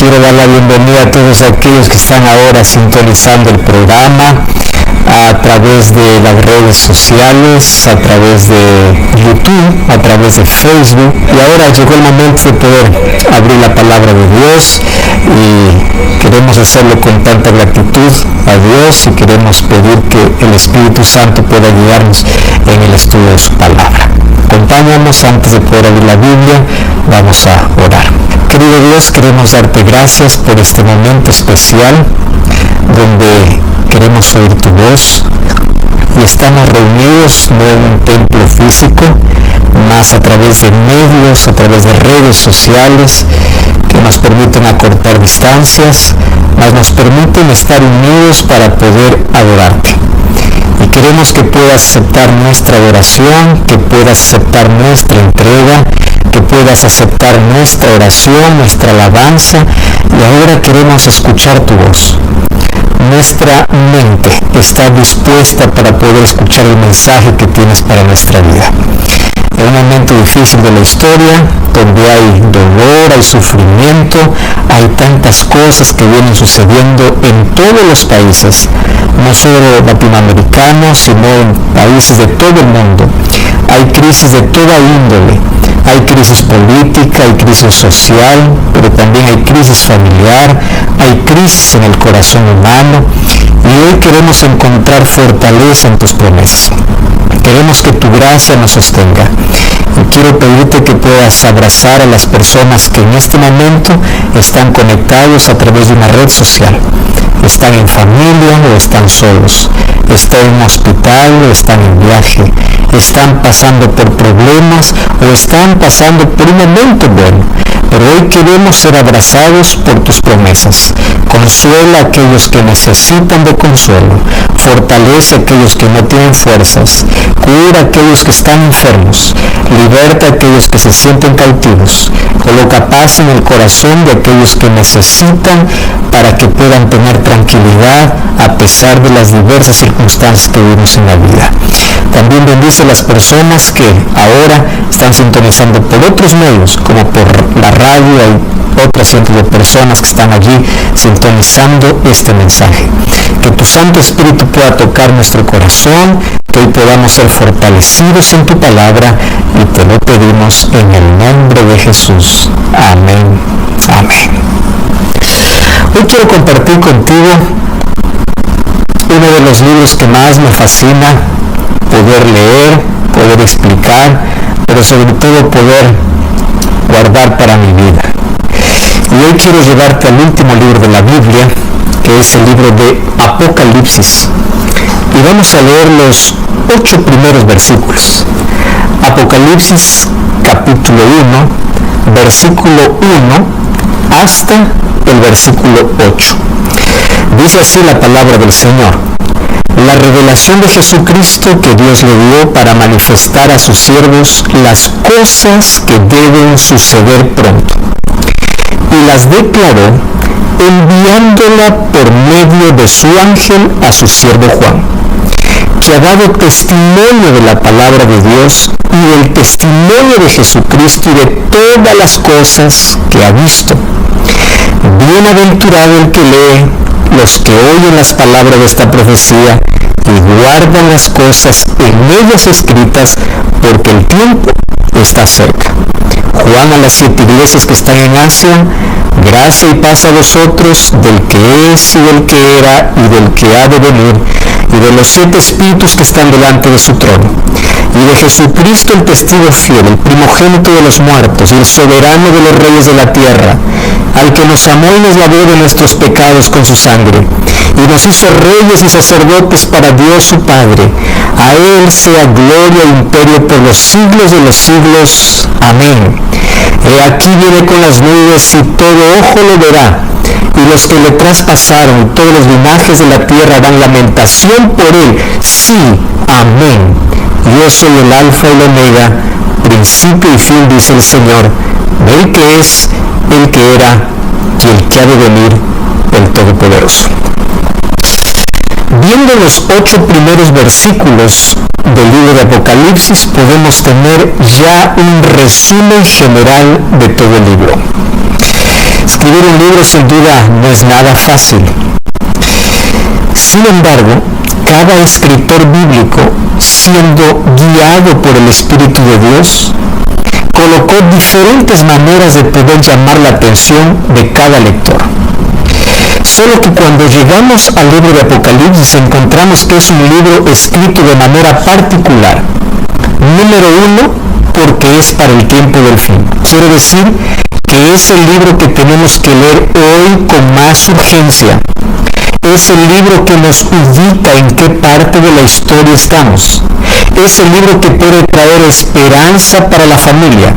Quiero dar la bienvenida a todos aquellos que están ahora sintonizando el programa a través de las redes sociales, a través de YouTube, a través de Facebook. Y ahora llegó el momento de poder abrir la palabra de Dios y queremos hacerlo con tanta gratitud a Dios y queremos pedir que el Espíritu Santo pueda ayudarnos en el estudio de su palabra. Acompáñanos antes de poder abrir la Biblia, vamos a orar. Querido Dios, queremos darte gracias por este momento especial donde queremos oír tu voz y estamos reunidos no en un templo físico, más a través de medios, a través de redes sociales que nos permiten acortar distancias, más nos permiten estar unidos para poder adorarte. Y queremos que puedas aceptar nuestra adoración, que puedas aceptar nuestra entrega, que puedas aceptar nuestra oración, nuestra alabanza, y ahora queremos escuchar tu voz. Nuestra mente está dispuesta para poder escuchar el mensaje que tienes para nuestra vida. En un momento difícil de la historia, donde hay dolor, hay sufrimiento, hay tantas cosas que vienen sucediendo en todos los países, no solo latinoamericanos, sino en países de todo el mundo. Hay crisis de toda índole, hay crisis política, hay crisis social, pero también hay crisis familiar, hay crisis en el corazón humano, y hoy queremos encontrar fortaleza en tus promesas. Queremos que tu gracia nos sostenga. Y quiero pedirte que puedas abrazar a las personas que en este momento están conectados a través de una red social. Están en familia o están solos. Están en un hospital o están en viaje. Están pasando por problemas o están pasando por un momento bueno. Pero hoy queremos ser abrazados por tus promesas. Consuela a aquellos que necesitan de consuelo. Fortalece a aquellos que no tienen fuerzas. Cura a aquellos que están enfermos. Liberta a aquellos que se sienten cautivos. Coloca paz en el corazón de aquellos que necesitan para que puedan tener tranquilidad a pesar de las diversas circunstancias que vivimos en la vida. También bendice a las personas que ahora están sintonizando por otros medios, como por la radio. Hay otros cientos de personas que están allí sintonizando este mensaje. Que tu Santo Espíritu pueda tocar nuestro corazón, que hoy podamos ser fortalecidos en tu palabra, y te lo pedimos en el nombre de Jesús. Amén. Amén. Hoy quiero compartir contigo uno de los libros que más me fascina poder leer, poder explicar, pero sobre todo poder guardar para mi vida. Y hoy quiero llevarte al último libro de la Biblia, que es el libro de Apocalipsis. Y vamos a leer los 8 primeros versículos. Apocalipsis capítulo 1, versículo 1 hasta el versículo 8. Dice así la palabra del Señor: la revelación de Jesucristo que Dios le dio para manifestar a sus siervos las cosas que deben suceder pronto. Y las declaró enviándola por medio de su ángel a su siervo Juan, que ha dado testimonio de la palabra de Dios y del testimonio de Jesucristo y de todas las cosas que ha visto. Bienaventurado el que lee, los que oyen las palabras de esta profecía y guardan las cosas en ellas escritas, porque el tiempo está cerca. Juan a las 7 iglesias que están en Asia: gracia y paz a vosotros, del que es y del que era y del que ha de venir, y de los 7 espíritus que están delante de su trono, y de Jesucristo el testigo fiel, el primogénito de los muertos y el soberano de los reyes de la tierra, al que nos amó y nos lavó de nuestros pecados con su sangre, y nos hizo reyes y sacerdotes para Dios su Padre. A él sea gloria e imperio por los siglos de los siglos. Amén. He aquí viene con las nubes, y todo ojo lo verá, y los que le traspasaron, y todos los linajes de la tierra dan lamentación por él. Sí, amén. Yo soy el alfa y el omega, principio y fin, dice el Señor, el que es, el que era y el que ha de venir, el Todopoderoso. Viendo los 8 primeros versículos del libro de Apocalipsis, podemos tener ya un resumen general de todo el libro. Escribir un libro sin duda no es nada fácil. Sin embargo, cada escritor bíblico, siendo guiado por el Espíritu de Dios, colocó diferentes maneras de poder llamar la atención de cada lector. Solo que cuando llegamos al libro de Apocalipsis encontramos que es un libro escrito de manera particular. Número uno, porque es para el tiempo del fin. Quiere decir que es el libro que tenemos que leer hoy con más urgencia. Es el libro que nos ubica en qué parte de la historia estamos. Es el libro que puede traer esperanza para la familia,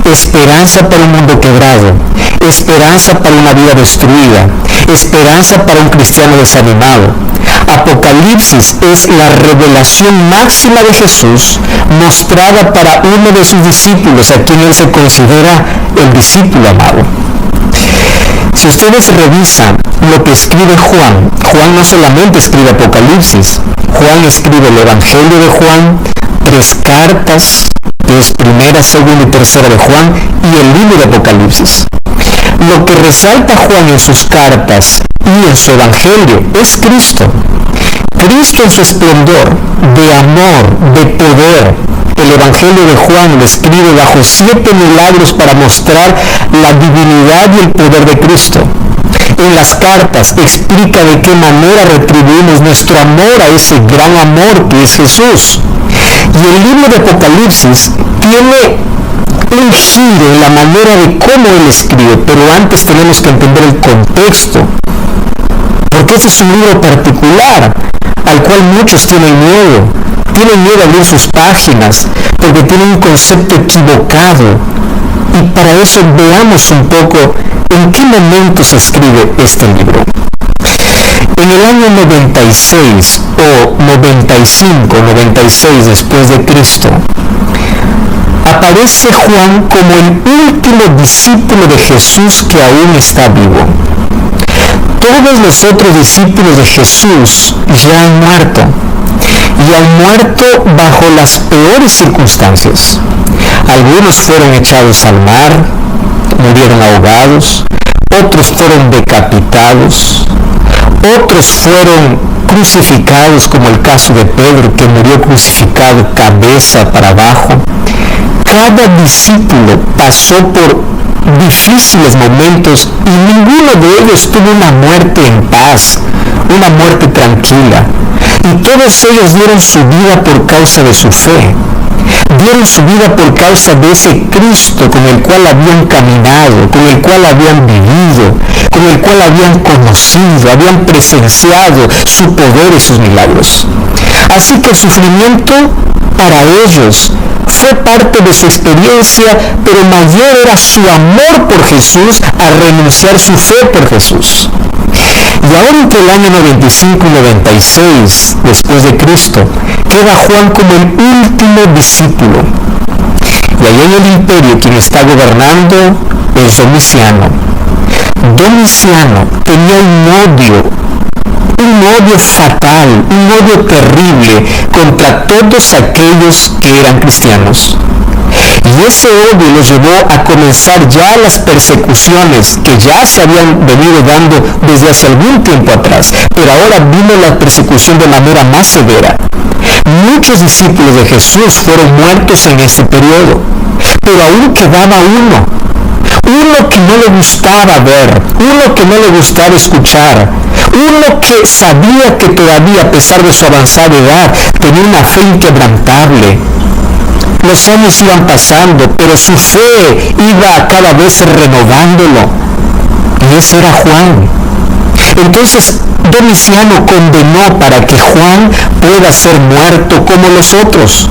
esperanza para un mundo quebrado, esperanza para una vida destruida, esperanza para un cristiano desanimado. Apocalipsis es la revelación máxima de Jesús mostrada para uno de sus discípulos, a quien él se considera el discípulo amado. Si ustedes revisan lo que escribe Juan, Juan no solamente escribe Apocalipsis, Juan escribe el Evangelio de Juan, 3 cartas, que es primera, segunda y tercera de Juan, y el libro de Apocalipsis. Lo que resalta Juan en sus cartas y en su Evangelio es Cristo. Cristo en su esplendor, de amor, de poder. El Evangelio de Juan lo escribe bajo 7 milagros para mostrar la divinidad y el poder de Cristo. En las cartas explica de qué manera retribuimos nuestro amor a ese gran amor que es Jesús. Y el libro de Apocalipsis tiene un giro en la manera de cómo él escribe, pero antes tenemos que entender el contexto, porque este es un libro particular al cual muchos tienen miedo a abrir sus páginas porque tienen un concepto equivocado. Y para eso veamos un poco en qué momento se escribe este libro. En el año 96 o 95, 96 después de Cristo, aparece Juan como el último discípulo de Jesús que aún está vivo. Todos los otros discípulos de Jesús ya han muerto, y han muerto bajo las peores circunstancias. Algunos fueron echados al mar, murieron ahogados, otros fueron decapitados, otros fueron crucificados, como el caso de Pedro, que murió crucificado cabeza para abajo. Cada discípulo pasó por difíciles momentos y ninguno de ellos tuvo una muerte en paz, una muerte tranquila. Y todos ellos dieron su vida por causa de su fe. Dieron su vida por causa de ese Cristo con el cual habían caminado, con el cual habían vivido, con el cual habían conocido, habían presenciado su poder y sus milagros. Así que el sufrimiento para ellos fue parte de su experiencia, pero mayor era su amor por Jesús a renunciar su fe por Jesús. Y ahora entre el año 95 y 96 después de Cristo, queda Juan como el último discípulo. Y allá en el imperio quien está gobernando es Domiciano. Domiciano tenía un odio fatal, un odio terrible contra todos aquellos que eran cristianos. Y ese odio los llevó a comenzar ya las persecuciones que ya se habían venido dando desde hace algún tiempo atrás, pero ahora vino la persecución de manera más severa. Muchos discípulos de Jesús fueron muertos en ese periodo, pero aún quedaba uno que no le gustaba ver, uno que no le gustaba escuchar, uno que sabía que todavía, a pesar de su avanzada edad, tenía una fe inquebrantable. Los años iban pasando, pero su fe iba cada vez renovándolo. Y ese era Juan. Entonces, Domiciano condenó para que Juan pueda ser muerto como los otros.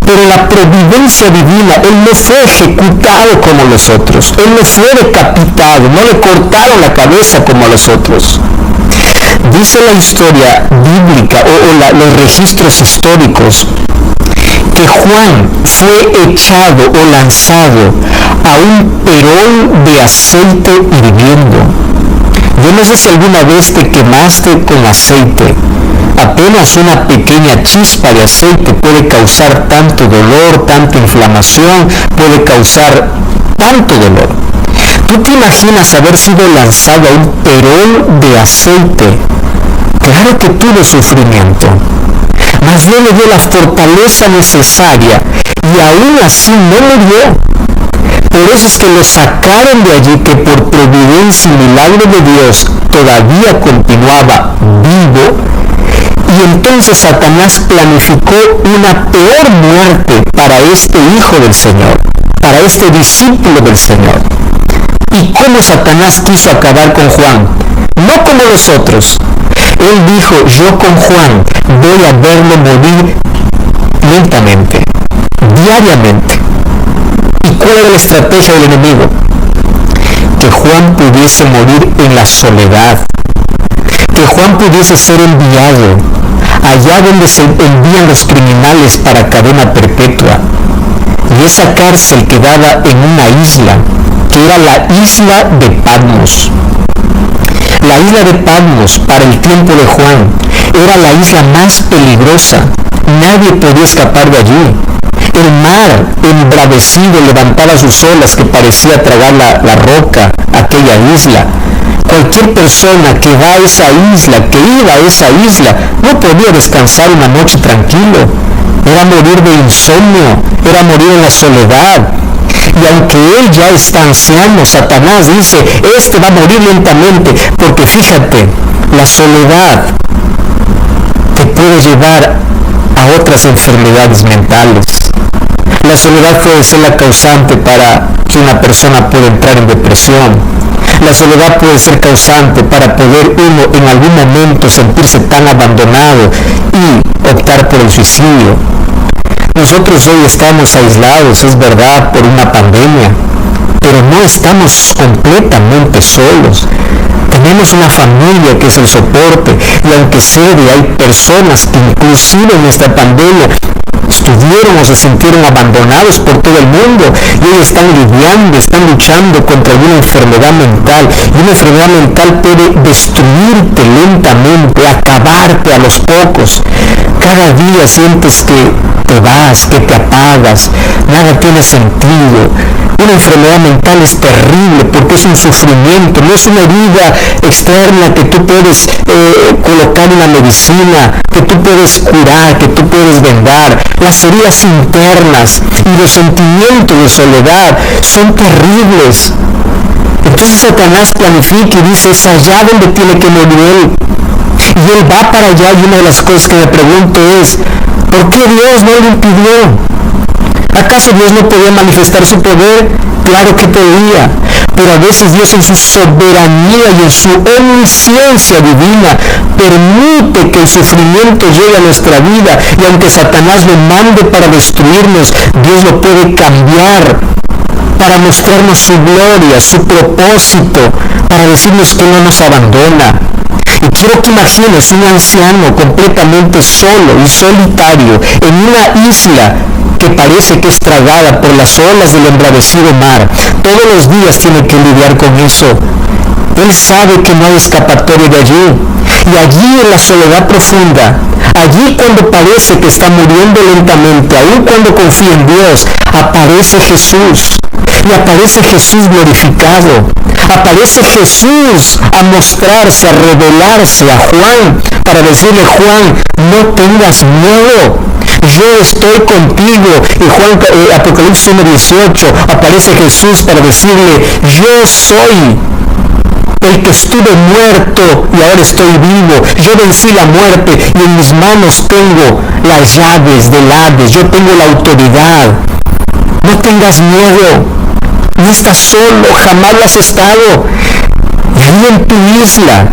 Pero la providencia divina, él no fue ejecutado como los otros. Él no fue decapitado, no le cortaron la cabeza como a los otros. Dice la historia bíblica los registros históricos que Juan fue echado o lanzado a un perol de aceite hirviendo. Yo no sé si alguna vez te quemaste con aceite. Apenas una pequeña chispa de aceite puede causar tanto dolor, tanta inflamación, puede causar tanto dolor. ¿Tú te imaginas haber sido lanzado a un perol de aceite? Claro que tuvo sufrimiento, mas Dios le dio la fortaleza necesaria y aún así no murió. Por eso es que lo sacaron de allí, que por providencia y milagro de Dios todavía continuaba vivo. Y entonces Satanás planificó una peor muerte para este hijo del Señor, para este discípulo del Señor. ¿Y cómo Satanás quiso acabar con Juan? No como los otros. Él dijo: yo con Juan voy a verlo morir lentamente, diariamente. ¿Y cuál era la estrategia del enemigo? Que Juan pudiese morir en la soledad, que Juan pudiese ser enviado allá donde se envían los criminales para cadena perpetua. Y esa cárcel quedaba en una isla, que era la isla de Patmos. La isla de Patmos, para el tiempo de Juan, era la isla más peligrosa. Nadie podía escapar de allí. El mar embravecido levantaba sus olas que parecía tragar la roca, aquella isla. Cualquier persona que va a esa isla, que iba a esa isla, no podía descansar una noche tranquilo. Era morir de insomnio, era morir en la soledad. Y aunque él ya está anciano, Satanás dice: este va a morir lentamente, porque fíjate, la soledad te puede llevar a otras enfermedades mentales. La soledad puede ser la causante para que una persona pueda entrar en depresión. La soledad puede ser causante para poder uno en algún momento sentirse tan abandonado y optar por el suicidio. Nosotros hoy estamos aislados, es verdad, por una pandemia, pero no estamos completamente solos. Tenemos una familia que es el soporte, y aunque cede, hay personas que inclusive en esta pandemia estuvieron o se sintieron abandonados por todo el mundo y hoy están lidiando, están luchando contra alguna enfermedad mental, y una enfermedad mental puede destruirte lentamente, acabarte a los pocos. Cada día sientes que te vas, que te apagas, nada tiene sentido. Una enfermedad mental es terrible porque es un sufrimiento, no es una herida externa que tú puedes colocar una medicina, que tú puedes curar, que tú puedes vendar. Las heridas internas y los sentimientos de soledad son terribles. Entonces Satanás planifica y dice: es allá donde tiene que morir él. Y él va para allá, y una de las cosas que me pregunto es: ¿por qué Dios no lo impidió? ¿Acaso Dios no podía manifestar su poder? Claro que podía, pero a veces Dios en su soberanía y en su omnisciencia divina permite que el sufrimiento llegue a nuestra vida, y aunque Satanás lo mande para destruirnos, Dios lo puede cambiar para mostrarnos su gloria, su propósito, para decirnos que no nos abandona. Y quiero que imagines un anciano completamente solo y solitario en una isla que parece que es tragada por las olas del embravecido mar. Todos los días tiene que lidiar con eso. Él sabe que no hay escapatoria de allí. Y allí en la soledad profunda, allí cuando parece que está muriendo lentamente, aun cuando confía en Dios, aparece Jesús. Y aparece Jesús glorificado. Aparece Jesús a mostrarse, a revelarse a Juan, para decirle: Juan, no tengas miedo, yo estoy contigo. Y Juan, Apocalipsis 1:18, aparece Jesús para decirle: yo soy el que estuve muerto y ahora estoy vivo. Yo vencí la muerte y en mis manos tengo las llaves del Hades. Yo tengo la autoridad. No tengas miedo. No estás solo, jamás lo has estado. Y ahí en tu isla,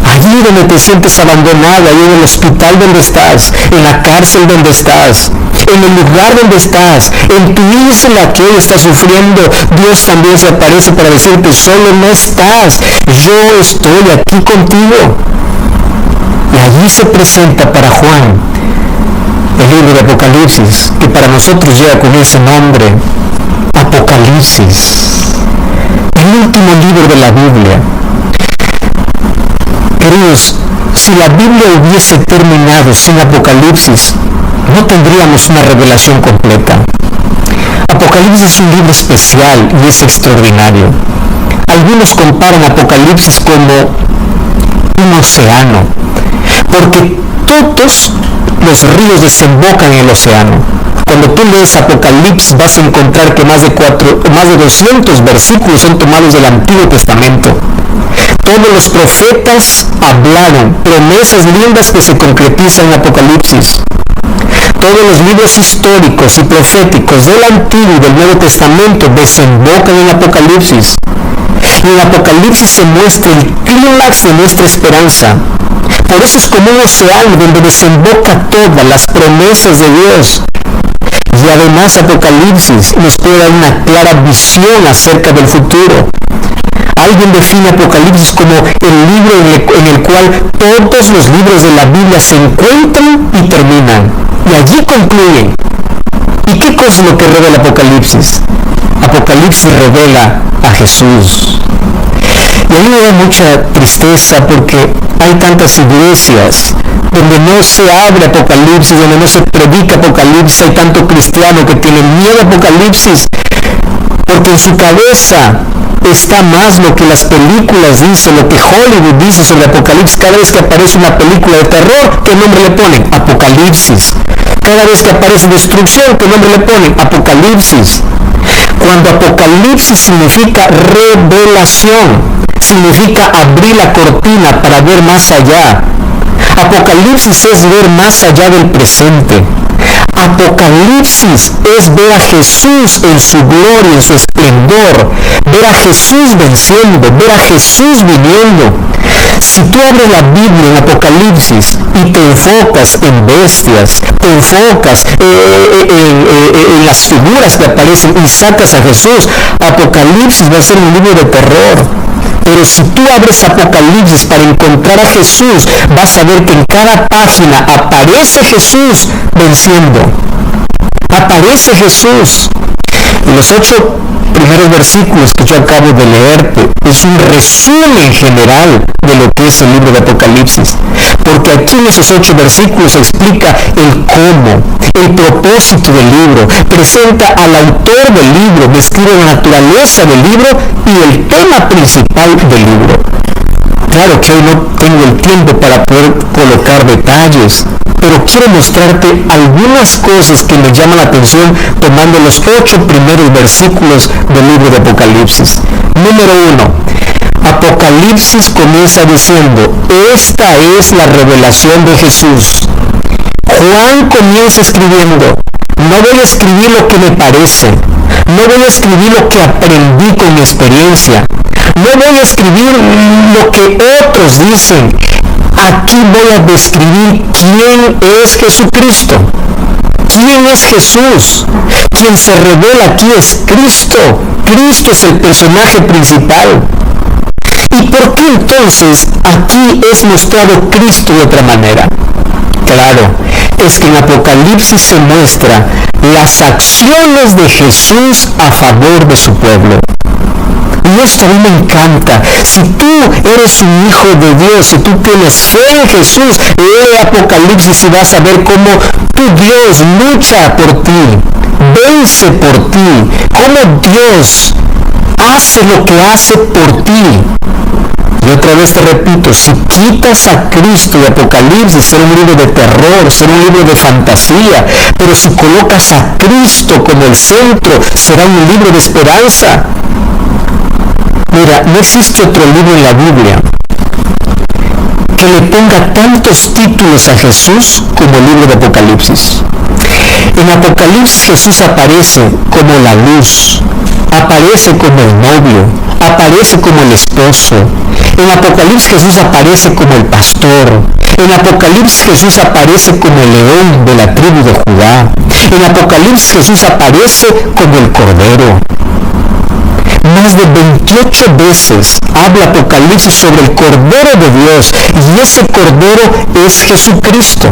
allí donde te sientes abandonado, ahí en el hospital donde estás, en la cárcel donde estás, en el lugar donde estás, en tu isla que hoy estás sufriendo, Dios también se aparece para decirte: solo no estás, yo estoy aquí contigo. Y allí se presenta para Juan el libro de Apocalipsis, que para nosotros llega con ese nombre, Apocalipsis, el último libro de la Biblia. Queridos, si la Biblia hubiese terminado sin Apocalipsis, no tendríamos una revelación completa. Apocalipsis es un libro especial y es extraordinario. Algunos comparan Apocalipsis como un océano, porque todos los ríos desembocan en el océano. Cuando tú lees Apocalipsis vas a encontrar que más de 200 versículos son tomados del Antiguo Testamento. Todos los profetas hablaron promesas lindas que se concretizan en Apocalipsis. Todos los libros históricos y proféticos del Antiguo y del Nuevo Testamento desembocan en Apocalipsis. Y en Apocalipsis se muestra el clímax de nuestra esperanza. Por eso es como un océano donde desemboca todas las promesas de Dios. Y además Apocalipsis nos puede dar una clara visión acerca del futuro. Alguien define Apocalipsis como el libro en el cual todos los libros de la Biblia se encuentran y terminan. Y allí concluyen. ¿Y qué cosa es lo que revela Apocalipsis? Apocalipsis revela a Jesús. Y a mí me da mucha tristeza porque hay tantas iglesias donde no se abre Apocalipsis, donde no se predica Apocalipsis. Hay tanto cristiano que tiene miedo a Apocalipsis porque en su cabeza está más lo que las películas dicen, lo que Hollywood dice sobre Apocalipsis. Cada vez que aparece una película de terror, ¿qué nombre le ponen? Apocalipsis. Cada vez que aparece destrucción, ¿qué nombre le ponen? Apocalipsis. Cuando Apocalipsis significa revelación, significa abrir la cortina para ver más allá. Apocalipsis es ver más allá del presente. Apocalipsis es ver a Jesús en su gloria, en su esplendor, ver a Jesús venciendo, ver a Jesús viniendo. Si tú abres la Biblia en Apocalipsis y te enfocas en bestias, te enfocas en las figuras que aparecen y sacas a Jesús, Apocalipsis va a ser un libro de terror. Pero si tú abres Apocalipsis para encontrar a Jesús, vas a ver que en cada página aparece Jesús venciendo. Aparece Jesús. Y los 8 primeros versículos que yo acabo de leerte es un resumen general de lo que es el libro de Apocalipsis. Porque aquí en esos 8 versículos se explica el cómo, el propósito del libro, presenta al autor del libro, describe la naturaleza del libro y el tema principal del libro. Claro que hoy no tengo el tiempo para poder colocar detalles, pero quiero mostrarte algunas cosas que me llaman la atención tomando los 8 primeros versículos del libro de Apocalipsis. Número 1. Apocalipsis comienza diciendo, esta es la revelación de Jesús. Juan comienza escribiendo, no voy a escribir lo que me parece, no voy a escribir lo que aprendí con mi experiencia, no voy a escribir lo que otros dicen. Aquí voy a describir quién es Jesucristo. ¿Quién es Jesús? Quien se revela aquí es Cristo. Cristo es el personaje principal. ¿Y por qué entonces aquí es mostrado Cristo de otra manera? Claro, es que en Apocalipsis se muestra las acciones de Jesús a favor de su pueblo. Y esto a mí me encanta. Si tú eres un hijo de Dios, si tú tienes fe en Jesús, lee Apocalipsis y vas a ver cómo tu Dios lucha por ti, vence por ti, cómo Dios hace lo que hace por ti. Y otra vez te repito, si quitas a Cristo de Apocalipsis, será un libro de terror, será un libro de fantasía. Pero si colocas a Cristo como el centro, será un libro de esperanza. Mira, no existe otro libro en la Biblia que le ponga tantos títulos a Jesús como el libro de Apocalipsis. En Apocalipsis Jesús aparece como la luz, aparece como el novio, aparece como el esposo. En Apocalipsis Jesús aparece como el pastor. En Apocalipsis Jesús aparece como el león de la tribu de Judá. En Apocalipsis Jesús aparece como el cordero. Más de 28 veces habla Apocalipsis sobre el Cordero de Dios y ese Cordero es Jesucristo.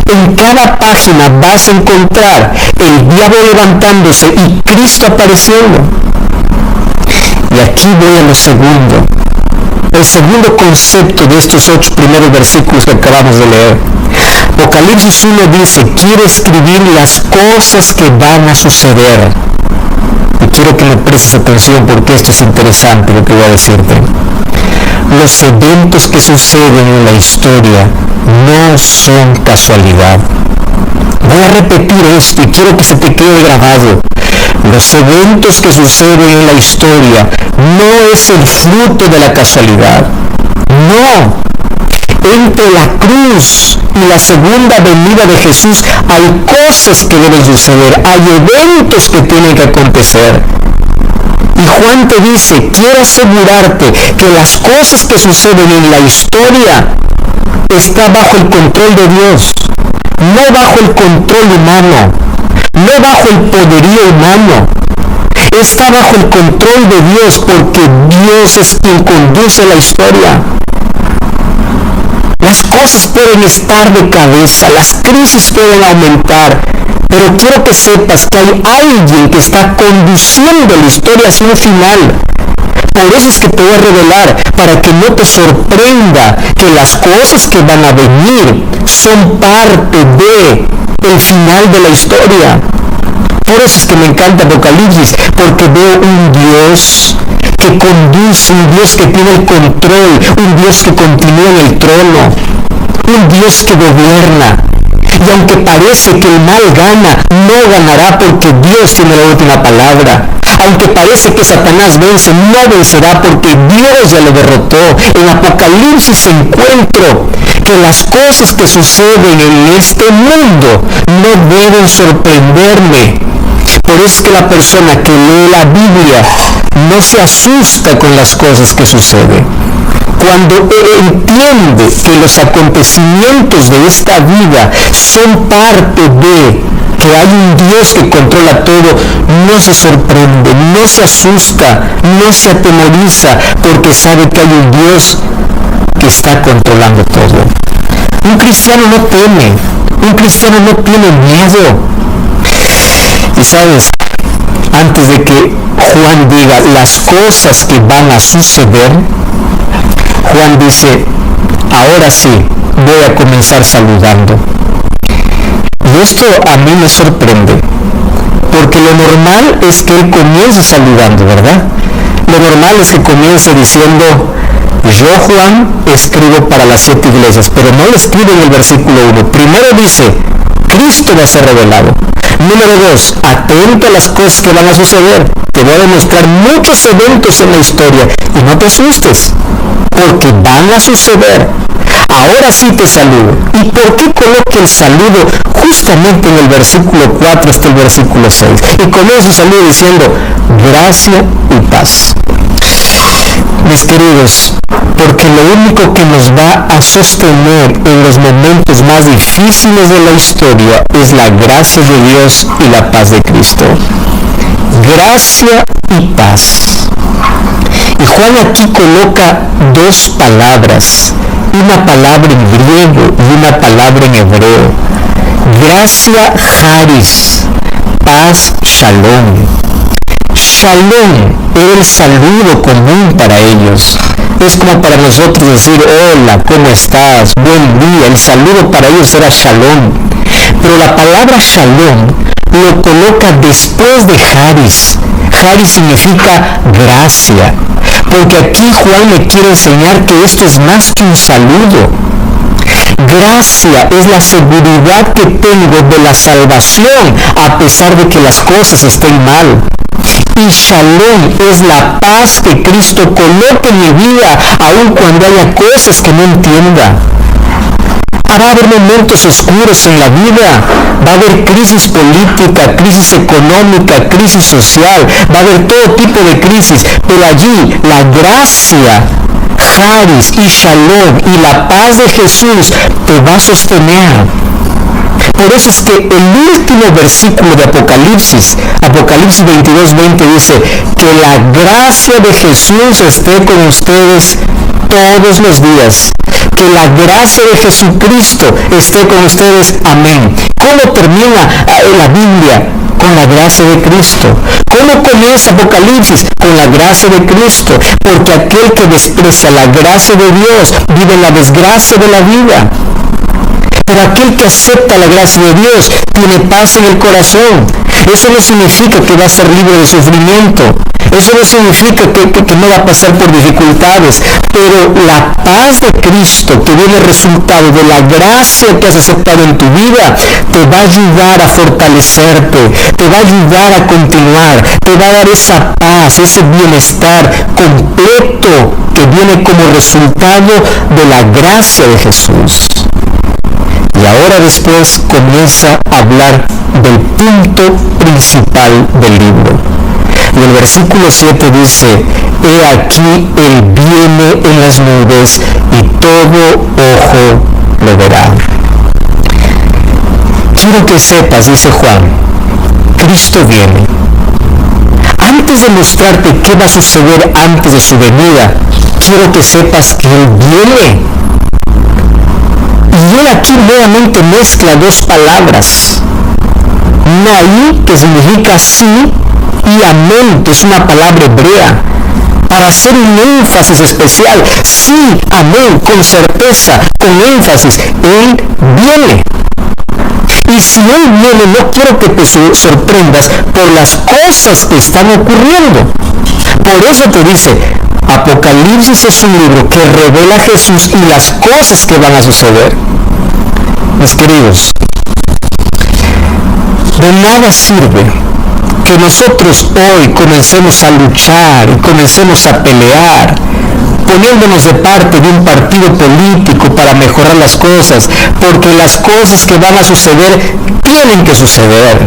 En cada página vas a encontrar el diablo levantándose y Cristo apareciendo. Y aquí voy a lo segundo. el segundo concepto de estos 8 primeros versículos que acabamos de leer. Apocalipsis 1 dice, quiero escribir las cosas que van a suceder. Y quiero que me prestes atención porque esto es interesante lo que voy a decirte. Los eventos que suceden en la historia no son casualidad. Voy a repetir esto y quiero que se te quede grabado. Los eventos que suceden en la historia no es el fruto de la casualidad. No. Entre la cruz y la segunda venida de Jesús hay cosas que deben suceder, hay eventos que tienen que acontecer. Y Juan te dice, quiero asegurarte que las cosas que suceden en la historia están bajo el control de Dios, no bajo el control humano, no bajo el poderío humano. Está bajo el control de Dios porque Dios es quien conduce la historia. Las cosas pueden estar de cabeza, las crisis pueden aumentar, pero quiero que sepas que hay alguien que está conduciendo la historia hacia un final. Por eso es que te voy a revelar, para que no te sorprenda que las cosas que van a venir son parte del final de la historia. Por eso es que me encanta Apocalipsis, porque veo un Dios que conduce, un Dios que tiene el control, un Dios que continúa en el trono, un Dios que gobierna. Y aunque parece que el mal gana, no ganará porque Dios tiene la última palabra. Aunque parece que Satanás vence, no vencerá porque Dios ya lo derrotó. En Apocalipsis encuentro que las cosas que suceden en este mundo no deben sorprenderme. Por eso es que la persona que lee la Biblia no se asusta con las cosas que suceden. Cuando entiende que los acontecimientos de esta vida son parte de que hay un Dios que controla todo, no se sorprende, no se asusta, no se atemoriza, porque sabe que hay un Dios que está controlando todo. Un cristiano no teme, un cristiano no tiene miedo. Y sabes, antes de que Juan diga las cosas que van a suceder, Juan dice, ahora sí, voy a comenzar saludando. Y esto a mí me sorprende, porque lo normal es que él comience saludando, ¿verdad? Lo normal es que comience diciendo, yo Juan escribo para las 7 iglesias, pero no lo escribe en el versículo 1. Primero dice, Cristo va a ser revelado. Número 2, atento a las cosas que van a suceder. Te voy a demostrar muchos eventos en la historia y no te asustes, porque van a suceder. Ahora sí te saludo. ¿Y por qué coloque el saludo justamente en el versículo 4 hasta el versículo 6? Y comienza su saludo diciendo, gracia y paz. Mis queridos, porque lo único que nos va a sostener en los momentos más difíciles de la historia es la gracia de Dios y la paz de Cristo. Gracia y paz. Y Juan aquí coloca 2 palabras, una palabra en griego y una palabra en hebreo. Gracia, charis, paz, shalom. Shalom era el saludo común para ellos. Es como para nosotros decir, hola, ¿cómo estás? Buen día. El saludo para ellos era shalom. Pero la palabra shalom lo coloca después de charis. Charis significa gracia. Porque aquí Juan me quiere enseñar que esto es más que un saludo. Gracia es la seguridad que tengo de la salvación a pesar de que las cosas estén mal. Y shalom es la paz que Cristo coloca en mi vida, aun cuando haya cosas que no entienda. Va a haber momentos oscuros en la vida, va a haber crisis política, crisis económica, crisis social, va a haber todo tipo de crisis, pero allí la gracia, charis y shalom y la paz de Jesús te va a sostener. Por eso es que el último versículo de Apocalipsis 22:20 dice que la gracia de Jesús esté con ustedes todos los días. Que la gracia de Jesucristo esté con ustedes. Amén. ¿Cómo termina la Biblia? Con la gracia de Cristo. ¿Cómo comienza Apocalipsis? Con la gracia de Cristo. Porque aquel que desprecia la gracia de Dios vive en la desgracia de la vida. Pero aquel que acepta la gracia de Dios tiene paz en el corazón. Eso no significa que va a ser libre de sufrimiento. Eso no significa que no va a pasar por dificultades. Pero la paz de Cristo, que viene resultado de la gracia que has aceptado en tu vida, te va a ayudar a fortalecerte, te va a ayudar a continuar, te va a dar esa paz, ese bienestar completo que viene como resultado de la gracia de Jesús. Y ahora después comienza a hablar del punto principal del libro. Y el versículo 7 dice: he aquí Él viene en las nubes y todo ojo lo verá. Quiero que sepas, dice Juan, Cristo viene. Antes de mostrarte qué va a suceder antes de su venida, quiero que sepas que Él viene. Y Él aquí nuevamente mezcla dos palabras. Naí, que significa sí, y amén, que es una palabra hebrea, para hacer un énfasis especial. Sí, amén, con certeza, con énfasis. Él viene. Y si Él viene, no quiero que te sorprendas por las cosas que están ocurriendo. Por eso te dice, Apocalipsis es un libro que revela a Jesús y las cosas que van a suceder. Mis queridos, de nada sirve que nosotros hoy comencemos a luchar y comencemos a pelear, poniéndonos de parte de un partido político para mejorar las cosas, porque las cosas que van a suceder tienen que suceder.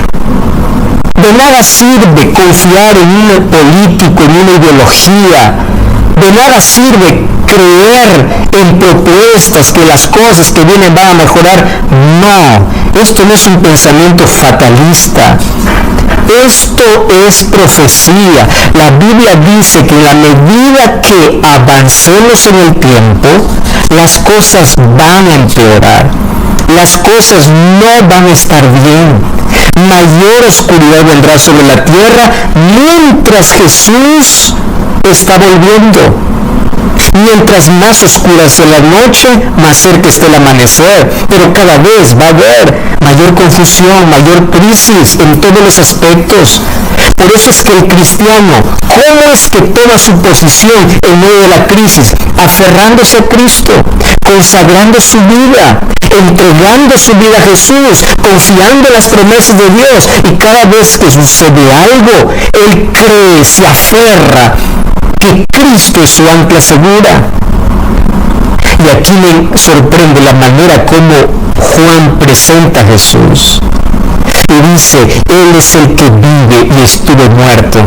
De nada sirve confiar en un político, en una ideología. De nada sirve creer en propuestas que las cosas que vienen van a mejorar. No, esto no es un pensamiento fatalista. Esto es profecía. La Biblia dice que en la medida que avancemos en el tiempo, las cosas van a empeorar. Las cosas no van a estar bien. Mayor oscuridad vendrá sobre la tierra mientras Jesús está volviendo. Mientras más oscura sea la noche, más cerca está el amanecer. Pero cada vez va a haber mayor confusión, mayor crisis en todos los aspectos. Por eso es que el cristiano, ¿cómo es que toma su posición en medio de la crisis? Aferrándose a Cristo, consagrando su vida, entregando su vida a Jesús, confiando en las promesas de Dios. Y cada vez que sucede algo, él cree, se aferra que Cristo es su ancla segura. Y aquí me sorprende la manera como Juan presenta a Jesús. Y dice, Él es el que vive y estuvo muerto.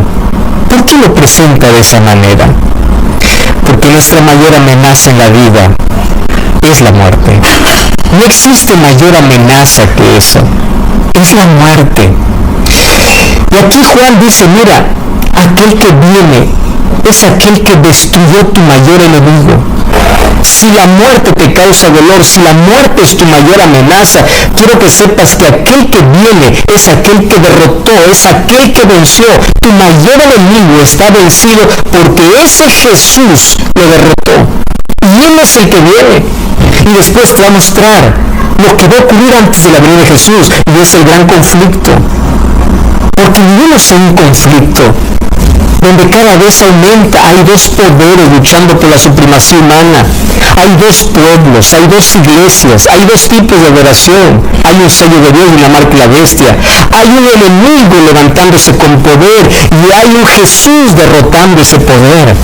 ¿Por qué lo presenta de esa manera? Porque nuestra mayor amenaza en la vida es la muerte. No existe mayor amenaza que eso. Es la muerte. Y aquí Juan dice, mira, aquel que viene es aquel que destruyó tu mayor enemigo. Si la muerte te causa dolor, si la muerte es tu mayor amenaza, quiero que sepas que aquel que viene es aquel que derrotó, es aquel que venció. Tu mayor enemigo está vencido porque ese Jesús lo derrotó. Y Él es el que viene. Y después te va a mostrar lo que va a ocurrir antes de la venida de Jesús, y es el gran conflicto. Porque vivimos en un conflicto donde cada vez aumenta. Hay dos poderes luchando por la supremacía humana. Hay dos pueblos, hay dos iglesias, hay dos tipos de adoración. Hay un sello de Dios y una marca de la bestia. Hay un enemigo levantándose con poder y hay un Jesús derrotando ese poder.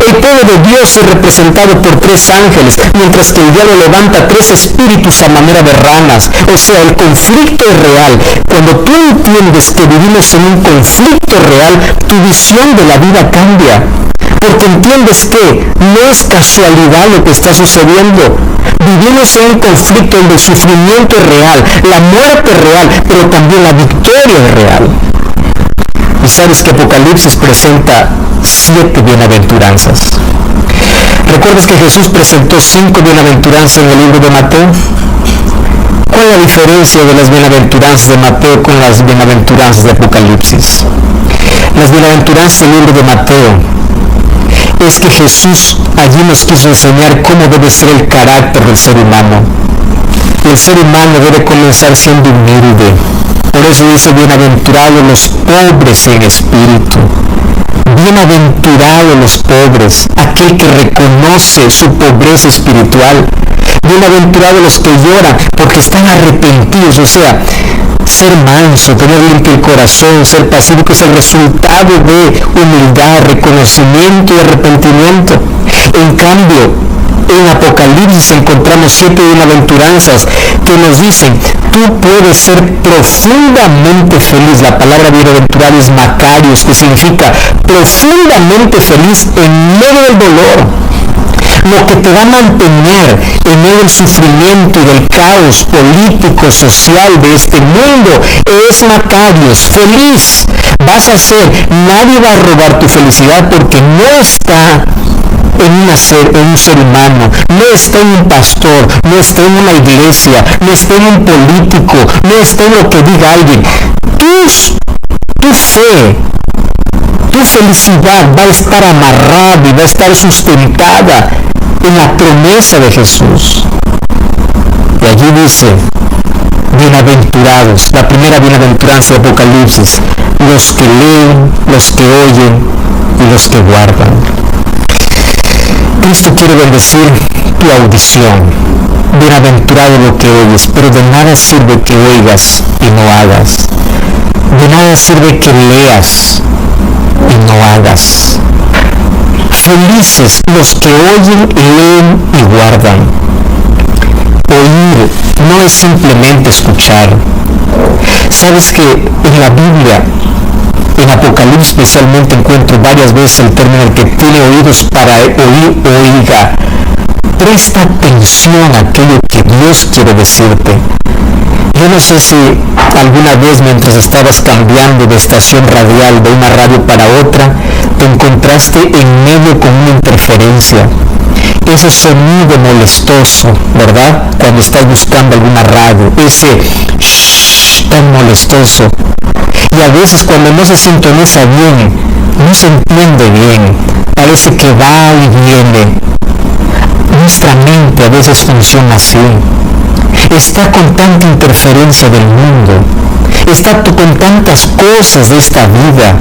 El pueblo de Dios es representado por 3 ángeles, mientras que el diablo levanta 3 espíritus a manera de ranas. O sea, el conflicto es real. Cuando tú entiendes que vivimos en un conflicto real, tu visión de la vida cambia. Porque entiendes que no es casualidad lo que está sucediendo. Vivimos en un conflicto donde el sufrimiento es real, la muerte es real, pero también la victoria es real. Y sabes que Apocalipsis presenta 7 bienaventuranzas. ¿Recuerdas que Jesús presentó 5 bienaventuranzas en el libro de Mateo? ¿Cuál es la diferencia de las bienaventuranzas de Mateo con las bienaventuranzas de Apocalipsis? Las bienaventuranzas del libro de Mateo es que Jesús allí nos quiso enseñar cómo debe ser el carácter del ser humano. El ser humano debe comenzar siendo humilde. Por eso dice, bienaventurados los pobres en espíritu. Bienaventurados los pobres, aquel que reconoce su pobreza espiritual. Bienaventurados los que lloran porque están arrepentidos, o sea, ser manso, tener limpio el corazón, ser pacífico es el resultado de humildad, reconocimiento y arrepentimiento. En cambio, en Apocalipsis encontramos 7 bienaventuranzas que nos dicen, tú puedes ser profundamente feliz. La palabra bienaventurado es Macarios, que significa profundamente feliz en medio del dolor. Lo que te va a mantener en medio del sufrimiento y del caos político, social de este mundo es Macarios, feliz. Vas a ser, nadie va a robar tu felicidad porque no está en un ser humano, no está en un pastor, no está en una iglesia, no está en un político, no está en lo que diga alguien. Tu fe, tu felicidad va a estar amarrada y va a estar sustentada en la promesa de Jesús. Y allí dice, bienaventurados, la primera bienaventuranza de Apocalipsis, los que leen, los que oyen y los que guardan. Cristo quiere bendecir tu audición. Bienaventurado lo que oyes, pero de nada sirve que oigas y no hagas. De nada sirve que leas y no hagas. Felices los que oyen, leen y guardan. Oír no es simplemente escuchar. Sabes que en la Biblia, en Apocalipsis especialmente, encuentro varias veces el término el que tiene oídos para oír, oiga. Presta atención a aquello que Dios quiere decirte. Yo no sé si alguna vez mientras estabas cambiando de estación radial de una radio para otra, te encontraste en medio con una interferencia. Ese sonido molestoso, ¿verdad? Cuando estás buscando alguna radio, ese shh tan molestoso. Y a veces cuando no se sintoniza bien, no se entiende bien, parece que va y viene. Nuestra mente a veces funciona así. Está con tanta interferencia del mundo, está con tantas cosas de esta vida,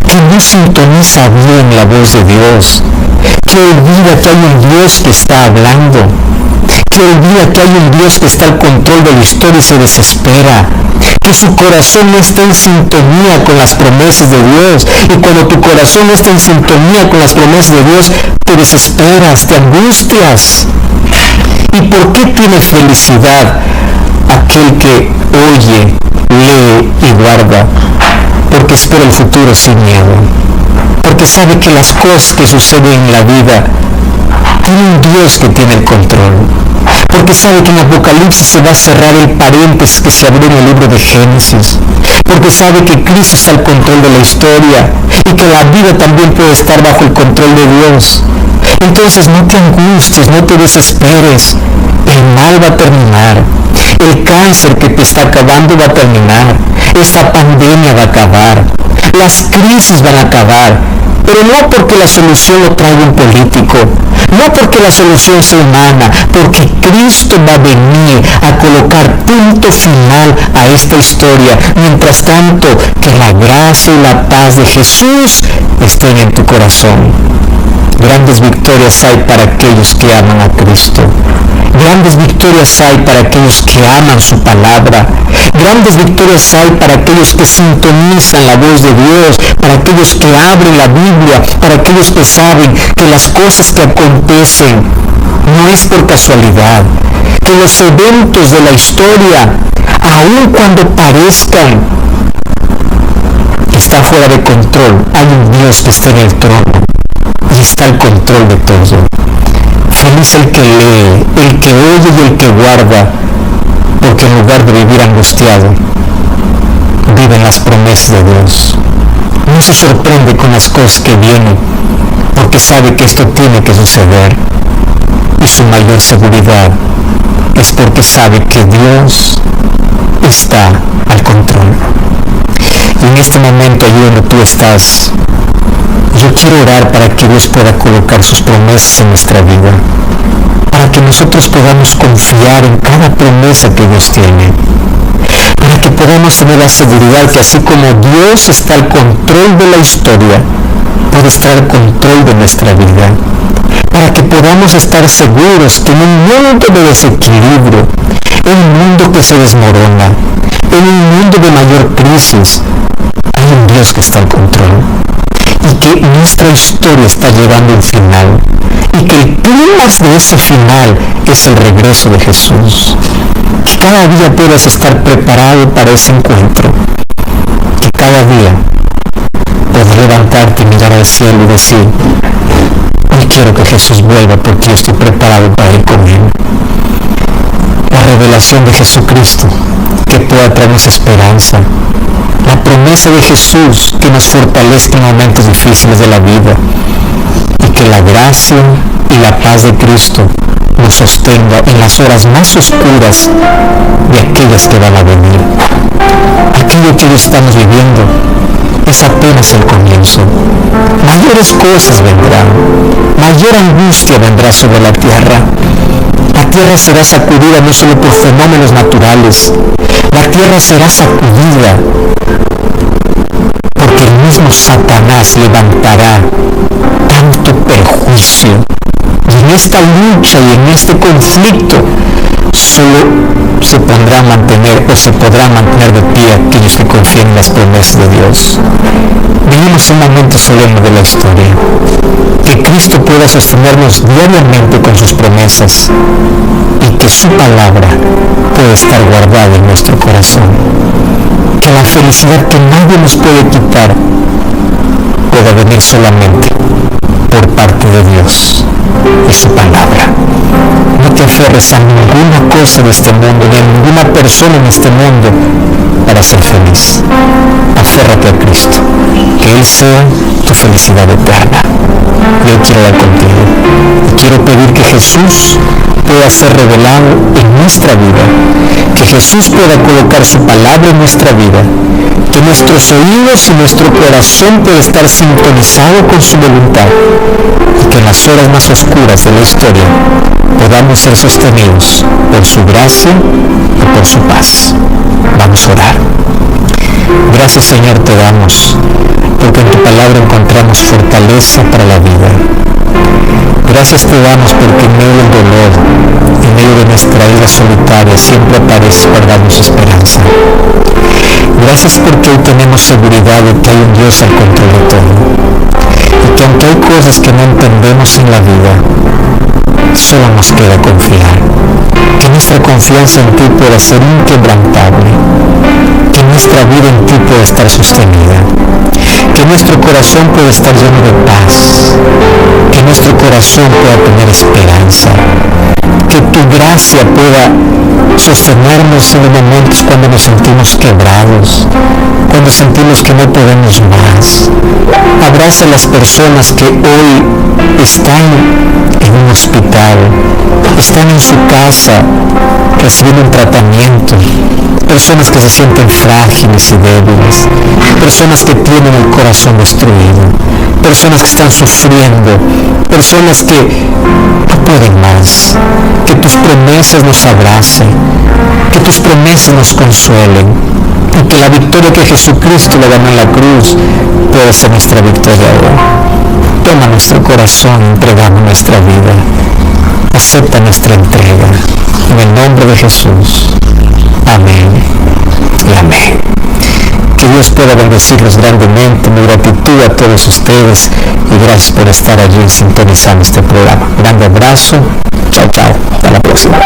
que no sintoniza bien la voz de Dios, que olvida que hay un Dios que está hablando, que olvida que hay un Dios que está al control de la historia y se desespera, que su corazón no está en sintonía con las promesas de Dios. Y cuando tu corazón no está en sintonía con las promesas de Dios, te desesperas, te angustias. ¿Y por qué tiene felicidad aquel que oye, lee y guarda? Porque espera el futuro sin miedo. Porque sabe que las cosas que suceden en la vida tiene un Dios que tiene el control. Porque sabe que en Apocalipsis se va a cerrar el paréntesis que se abrió en el libro de Génesis. Porque sabe que Cristo está al control de la historia y que la vida también puede estar bajo el control de Dios. Entonces no te angusties, no te desesperes. El mal va a terminar. El cáncer que te está acabando va a terminar. Esta pandemia va a acabar. Las crisis van a acabar. Pero no porque la solución lo traiga un político, no porque la solución sea humana, porque Cristo va a venir a colocar punto final a esta historia. Mientras tanto, que la gracia y la paz de Jesús estén en tu corazón. Grandes victorias hay para aquellos que aman a Cristo. Grandes victorias hay para aquellos que aman su palabra. Grandes victorias hay para aquellos que sintonizan la voz de Dios, para aquellos que abren la Biblia, para aquellos que saben que las cosas que acontecen no es por casualidad, que los eventos de la historia, aun cuando parezcan estar fuera de control, hay un Dios que está en el trono y está al control de todo. Feliz el que lee, el que oye y el que guarda, porque en lugar de vivir angustiado, vive en las promesas de Dios. No se sorprende con las cosas que vienen, porque sabe que esto tiene que suceder. Y su mayor seguridad es porque sabe que Dios está al control. Y en este momento, allí donde tú estás, yo quiero orar para que Dios pueda colocar sus promesas en nuestra vida, para que nosotros podamos confiar en cada promesa que Dios tiene, para que podamos tener la seguridad que así como Dios está al control de la historia, puede estar al control de nuestra vida, para que podamos estar seguros que en un mundo de desequilibrio, en un mundo que se desmorona, en un mundo de mayor crisis, hay un Dios que está al control, y que nuestra historia está llegando a un final, y que el clímax de ese final es el regreso de Jesús. Que cada día puedas estar preparado para ese encuentro, que cada día puedas levantarte y mirar al cielo y decir: hoy quiero que Jesús vuelva porque yo estoy preparado para ir con Él. La revelación de Jesucristo que pueda traernos esperanza, la promesa de Jesús que nos fortalezca en momentos difíciles de la vida, y que la gracia y la paz de Cristo nos sostenga en las horas más oscuras de aquellas que van a venir. Aquello que hoy estamos viviendo es apenas el comienzo. Mayores cosas vendrán, mayor angustia vendrá sobre la tierra. La tierra será sacudida no solo por fenómenos naturales, la tierra será sacudida porque el mismo Satanás levantará tanto perjuicio. Y en esta lucha y en este conflicto solo se podrá mantener de pie aquellos que confían en las promesas de Dios. Vivimos un momento solemne de la historia. Que Cristo pueda sostenernos diariamente con sus promesas y que su palabra pueda estar guardada en nuestro corazón. Que la felicidad que nadie nos puede quitar pueda venir solamente por parte de Dios y su palabra. No te aferres a ninguna cosa de este mundo, ni a ninguna persona en este mundo para ser feliz. Aférrate a Cristo, que Él sea tu felicidad eterna. Yo quiero hablar contigo. Quiero pedir que Jesús pueda ser revelado en nuestra vida, que Jesús pueda colocar su palabra en nuestra vida, que nuestros oídos y nuestro corazón pueda estar sintonizado con su voluntad, y que en las horas más oscuras de la historia podamos ser sostenidos por su gracia y por su paz. Vamos a orar. Gracias, Señor, te damos, porque en tu palabra encontramos fortaleza para la vida. Gracias te damos porque en medio del dolor, en medio de nuestra vida solitaria, siempre apareces para darnos esperanza. Gracias porque hoy tenemos seguridad de que hay un Dios al control de todo. Y que aunque hay cosas que no entendemos en la vida, solo nos queda confiar. Que nuestra confianza en ti pueda ser inquebrantable. Que nuestra vida en ti pueda estar sostenida. Que nuestro corazón pueda estar lleno de paz. Que nuestro corazón pueda tener esperanza. Que tu gracia pueda sostenernos en los momentos cuando nos sentimos quebrados, cuando sentimos que no podemos más. Abraza a las personas que hoy están en un hospital, están en su casa recibiendo un tratamiento, personas que se sienten frágiles y débiles, personas que tienen el corazón destruido, personas que están sufriendo, personas que no pueden más. Que tus promesas nos abracen, que tus promesas nos consuelen, y que la victoria que Jesucristo le ganó en la cruz pueda ser nuestra victoria ahora. Toma nuestro corazón, entregamos nuestra vida, acepta nuestra entrega, en el nombre de Jesús. Amén y amén. Que Dios pueda bendecirlos grandemente. Mi gratitud a todos ustedes y gracias por estar allí sintonizando este programa. Grande abrazo. Chao, chao. Hasta la próxima.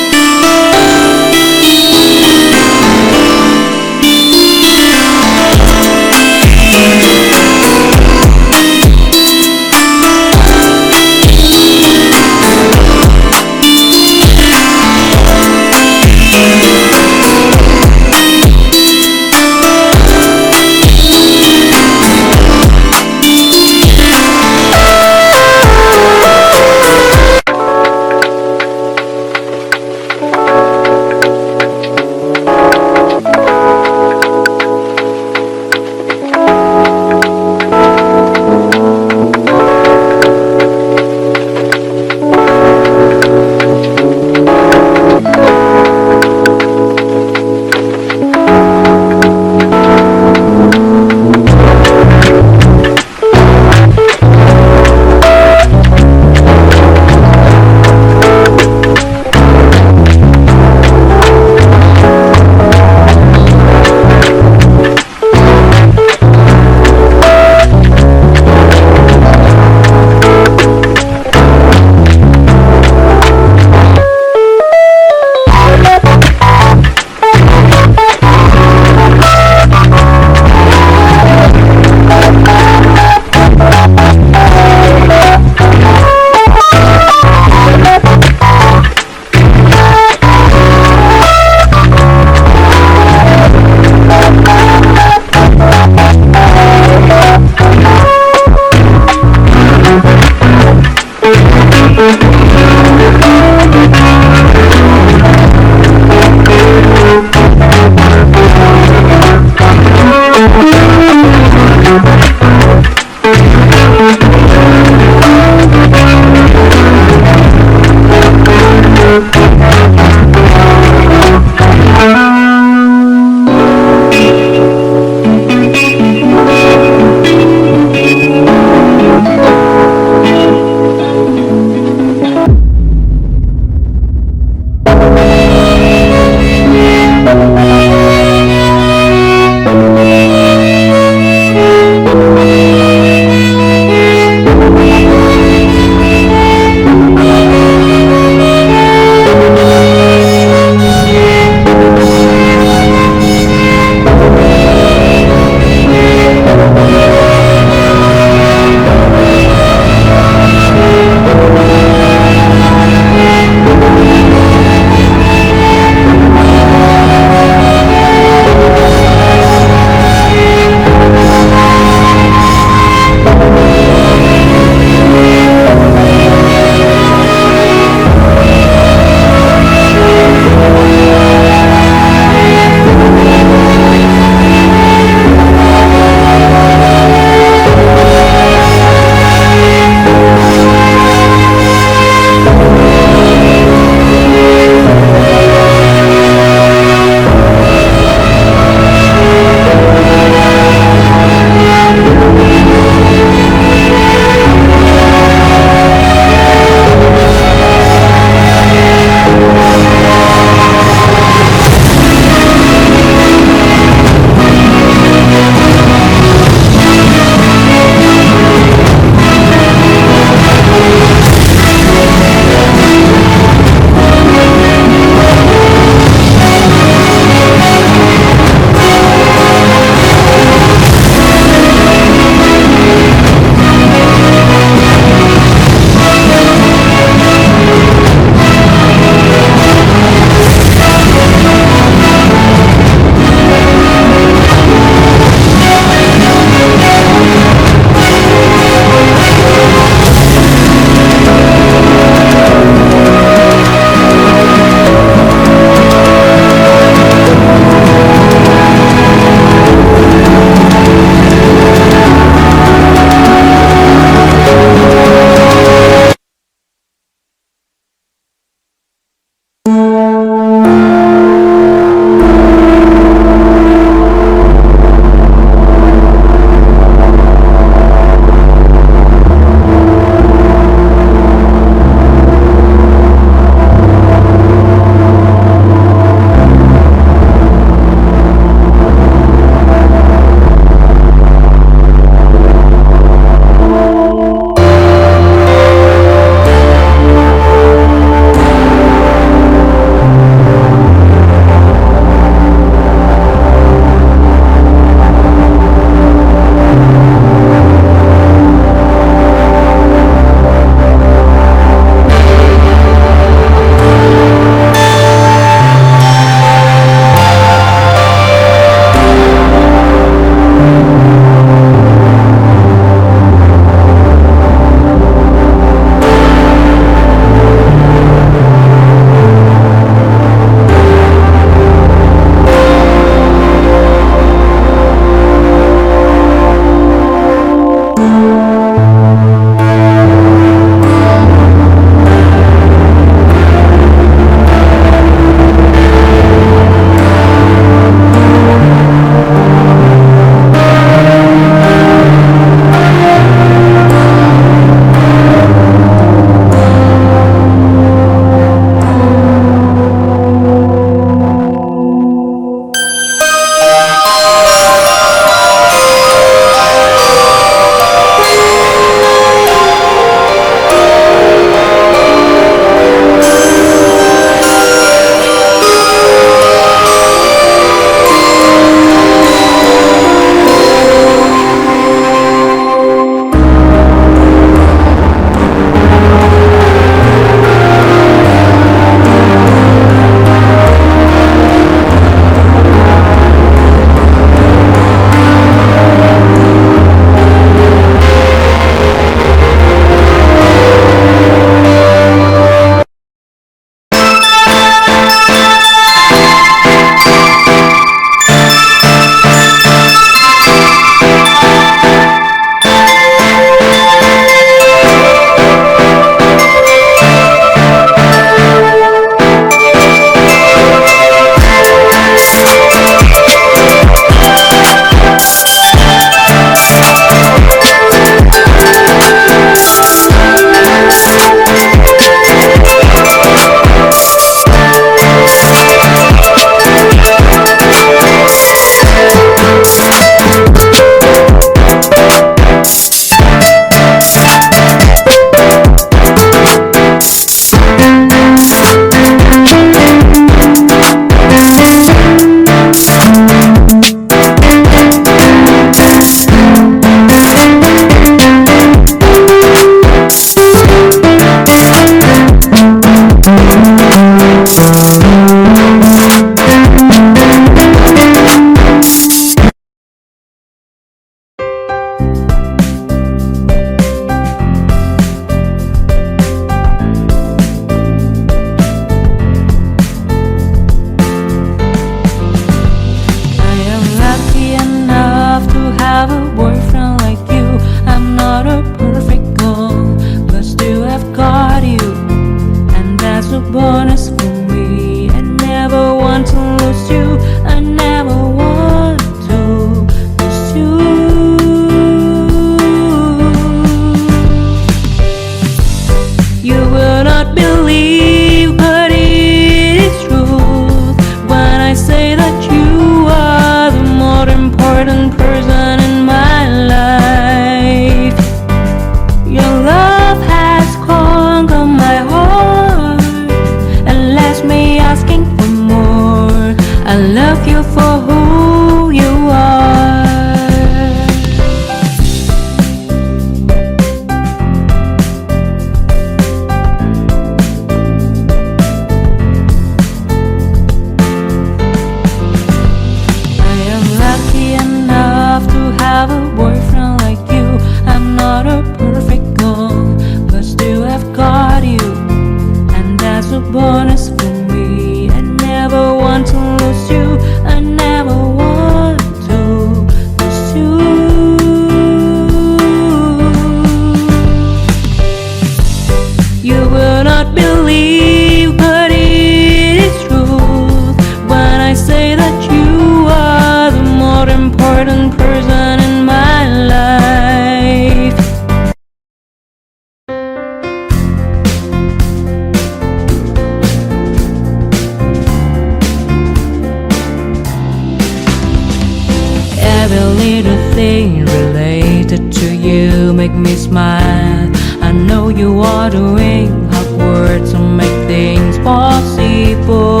Every little thing related to you make me smile. I know you are doing hard work to make things possible.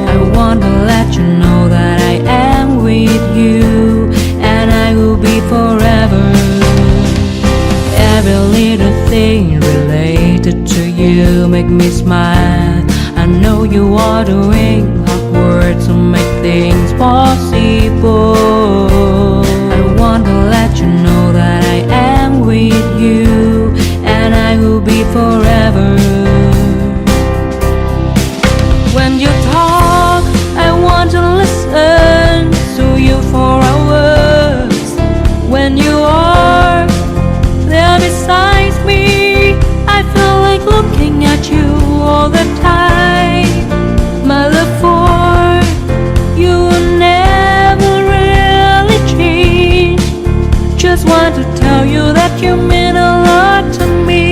I want to let you know that I am with you, and I will be forever. Every little thing related to you make me smile. I know you are doing hard work to make things possible. I want to let you know that I am with you, and I will be forever. When you talk, I want to listen to you for hours. When you are there beside me, I feel like looking at you all the time. My love for you will never really change. Just want to tell you that you mean a lot to me.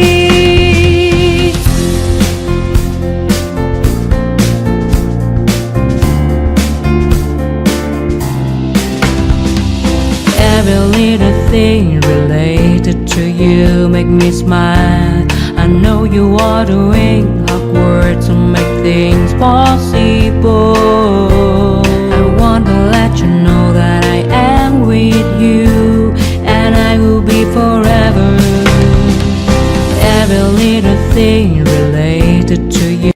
Every little thing related to you make me smile. I know you are doing hard work to make things possible. I want to let you know that I am with you, and I will be forever. Every little thing related to you.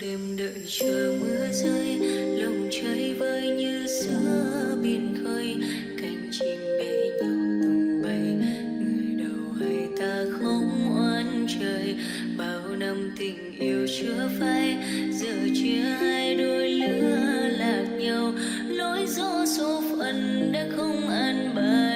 đêm đợi chờ mưa rơi, lòng chơi vơi như giữa biển khơi, cánh chim bé nhau tung bay, người đầu hay ta không oán trời. Bao năm tình yêu chưa phai, giờ chia hai đôi lứa lạc nhau, lối gió số phận đã không an bài.